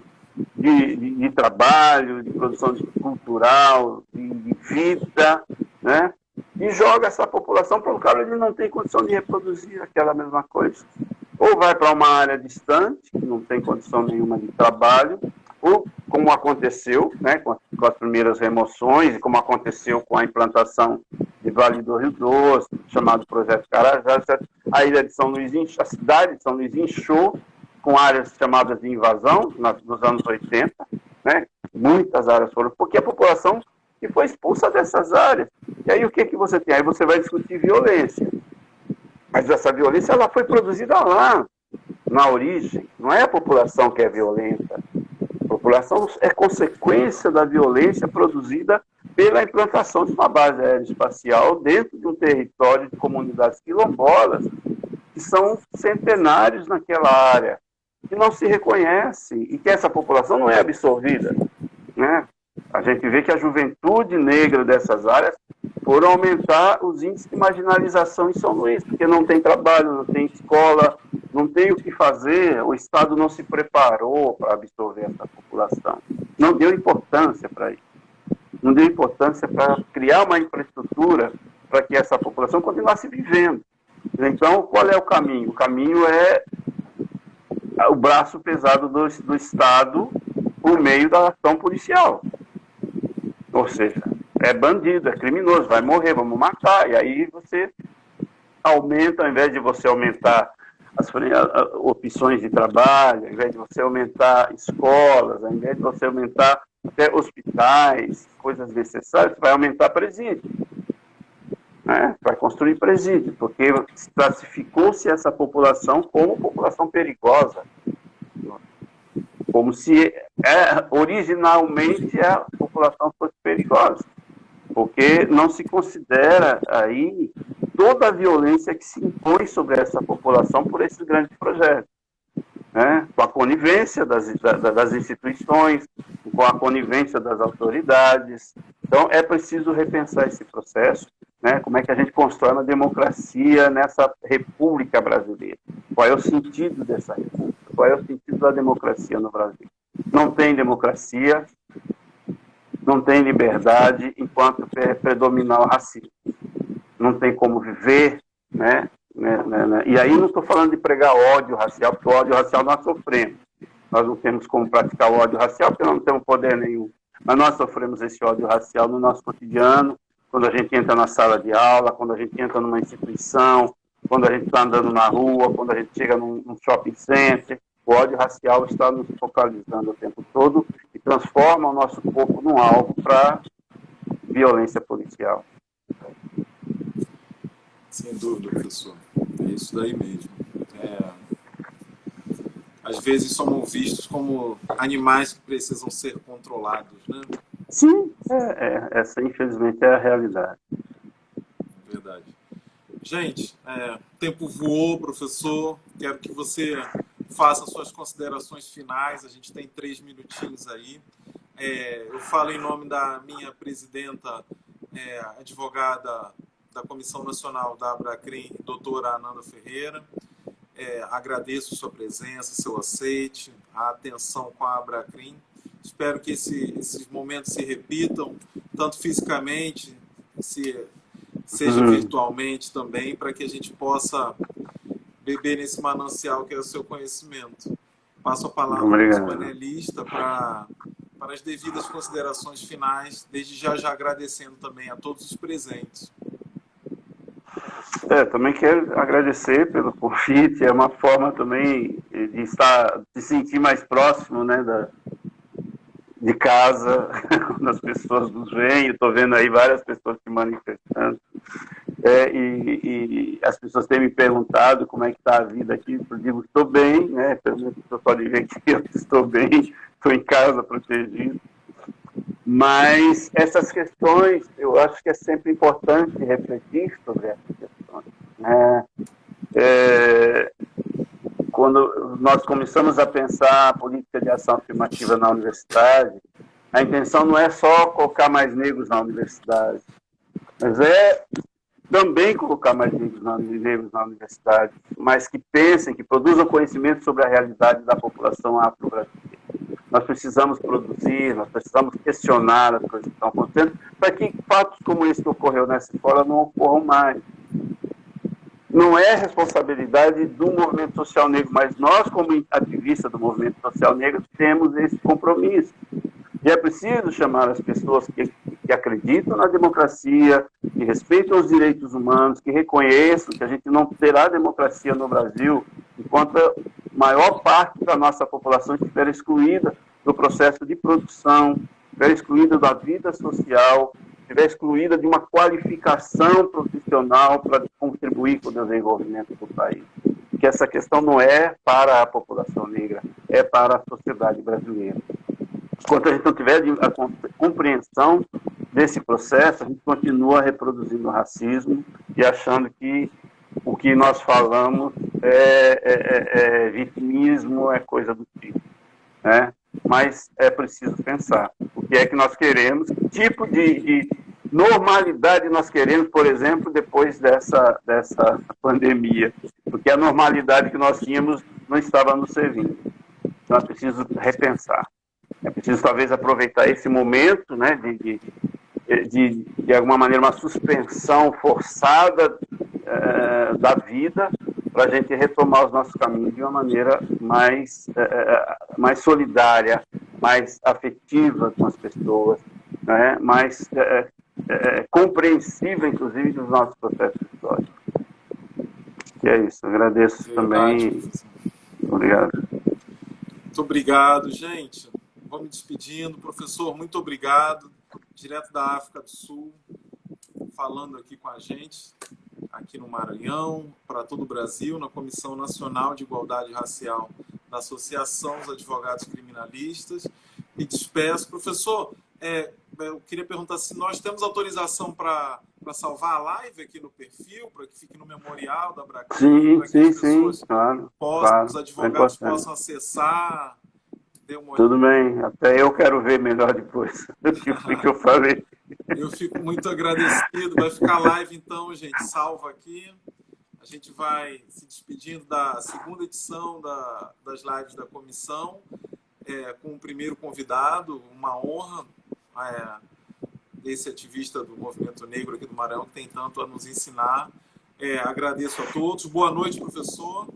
S2: de trabalho, de produção cultural, de vida, né, e joga essa população para o cara, ele não tem condição de reproduzir aquela mesma coisa. Ou vai para uma área distante, que não tem condição nenhuma de trabalho, ou como aconteceu, né, com as primeiras remoções, e como aconteceu com a implantação de Vale do Rio Doce, chamado Projeto Carajás, a ilha de São Luís, a cidade de São Luís inchou com áreas chamadas de invasão, nos anos 80, né, muitas áreas foram, porque a população que foi expulsa dessas áreas. E aí o que você tem? Aí você vai discutir violência. Mas essa violência ela foi produzida lá, na origem. Não é a população que é violenta. A população é consequência da violência produzida pela implantação de uma base aeroespacial dentro de um território de comunidades quilombolas que são centenários naquela área, que não se reconhece e que essa população não é absorvida, né? A gente vê que a juventude negra dessas áreas foram aumentar os índices de marginalização em São Luís, porque não tem trabalho, não tem escola, não tem o que fazer, o Estado não se preparou para absorver essa população. Não deu importância para isso. Não deu importância para criar uma infraestrutura para que essa população continuasse vivendo. Então, qual é o caminho? O caminho é o braço pesado do Estado por meio da ação policial. Ou seja, é bandido, é criminoso, vai morrer, vamos matar. E aí você aumenta, ao invés de você aumentar as opções de trabalho, ao invés de você aumentar escolas, ao invés de você aumentar até hospitais, coisas necessárias, você vai aumentar presídio. Né? Vai construir presídio, porque classificou-se essa população como população perigosa. Como se originalmente a população fosse perigosa. Porque não se considera aí toda a violência que se impõe sobre essa população por esses grandes projetos. Né? Com a conivência das instituições, com a conivência das autoridades. Então, é preciso repensar esse processo, né? Como é que a gente constrói uma democracia nessa República Brasileira? Qual é o sentido dessa República? Qual é o sentido da democracia no Brasil? Não tem democracia, não tem liberdade enquanto predominar o racismo. Não tem como viver, né? E aí não estou falando de pregar ódio racial, porque o ódio racial nós sofremos. Nós não temos como praticar o ódio racial, porque nós não temos poder nenhum. Mas nós sofremos esse ódio racial no nosso cotidiano, quando a gente entra na sala de aula, quando a gente entra numa instituição, quando a gente está andando na rua, quando a gente chega num shopping center. O ódio racial está nos focalizando o tempo todo e transforma o nosso corpo num alvo para violência policial.
S1: Sem dúvida, professor. É isso daí mesmo. Às vezes somos vistos como animais que precisam ser controlados, né?
S2: Sim, essa infelizmente é a realidade.
S1: Verdade. Gente, o tempo voou, professor. Quero que você faça suas considerações finais. A gente tem 3 minutinhos aí. Eu falo em nome da minha presidenta, advogada da Comissão Nacional da Abracrim, doutora Ananda Ferreira. Agradeço sua presença, seu aceite, a atenção com a Abracrim. Espero que esses momentos se repitam, tanto fisicamente, seja virtualmente também, para que a gente possa beber nesse manancial que é o seu conhecimento. Passo a palavra para os panelistas para as devidas considerações finais, desde já agradecendo também a todos os presentes.
S2: Também quero agradecer pelo convite, é uma forma também de sentir mais próximo, né, de casa, quando as pessoas nos veem. Eu estou vendo aí várias pessoas se manifestando. e as pessoas têm me perguntado como é que está a vida aqui. Eu digo que estou bem, né? Eu pode ver que eu estou bem, estou em casa protegido. Mas essas questões, eu acho que é sempre importante refletir sobre essas questões, né? Quando nós começamos a pensar a política de ação afirmativa na universidade, a intenção não é só colocar mais negros na universidade, mas é também colocar mais negros na universidade, mas que pensem, que produzam conhecimento sobre a realidade da população afro-brasileira. Nós precisamos produzir, nós precisamos questionar as coisas que estão acontecendo, para que fatos como esse que ocorreu nessa escola não ocorram mais. Não é responsabilidade do movimento social negro, mas nós, como ativistas do movimento social negro, temos esse compromisso. E é preciso chamar as pessoas que acreditam na democracia, que respeitam os direitos humanos, que reconheçam que a gente não terá democracia no Brasil enquanto a maior parte da nossa população estiver excluída do processo de produção, estiver excluída da vida social, estiver excluída de uma qualificação profissional para contribuir com o desenvolvimento do país. Que essa questão não é para a população negra, é para a sociedade brasileira. Enquanto a gente não tiver a compreensão desse processo, a gente continua reproduzindo o racismo e achando que o que nós falamos é vitimismo, é coisa do tipo, né? Mas é preciso pensar o que é que nós queremos, que tipo de normalidade nós queremos, por exemplo, depois dessa pandemia, porque a normalidade que nós tínhamos não estava nos servindo. Então é preciso repensar. É preciso, talvez, aproveitar esse momento, né, de alguma maneira, uma suspensão forçada da vida, para a gente retomar os nossos caminhos de uma maneira mais solidária, mais afetiva com as pessoas, né, mais compreensiva, inclusive, dos nossos processos históricos. E é isso. Agradeço também. Professor. Obrigado.
S1: Muito obrigado, gente. Vou me despedindo. Professor, muito obrigado. Direto da África do Sul, falando aqui com a gente, aqui no Maranhão, para todo o Brasil, na Comissão Nacional de Igualdade Racial da Associação dos Advogados Criminalistas. Me despeço. Professor, eu queria perguntar se nós temos autorização para salvar a live aqui no perfil, para que fique no memorial da Bracrim, para que as pessoas possam, os advogados possam acessar.
S2: Tudo bem, até eu quero ver melhor depois do que eu falei.
S1: Eu fico muito agradecido. Vai ficar live então, gente, salva aqui. A gente vai se despedindo da segunda edição das lives da comissão, com o primeiro convidado, uma honra, esse ativista do movimento negro aqui do Maranhão, que tem tanto a nos ensinar. Agradeço a todos. Boa noite, professor.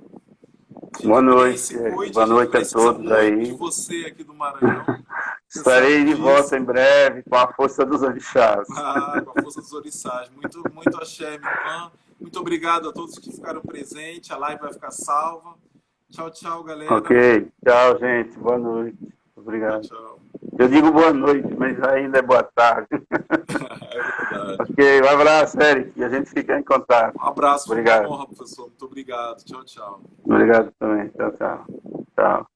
S2: Boa noite. Boa noite a todos aí.
S1: De você aqui do Maranhão.
S2: Estarei de volta em breve com a força dos orixás.
S1: Com a força dos orixás. Muito axé, minha irmã. Muito obrigado a todos que ficaram presentes. A live vai ficar salva. Tchau, tchau, galera.
S2: Ok. Tchau, gente. Boa noite. Obrigado. Tchau. Eu digo boa noite, mas ainda é boa tarde.
S1: É verdade.
S2: Ok. Um abraço, Eric. E a gente fica em contato.
S1: Um abraço.
S2: Obrigado.
S1: Foi uma honra, professor. Muito obrigado. Tchau, tchau.
S2: Obrigado também. Tchau, tchau. Tchau.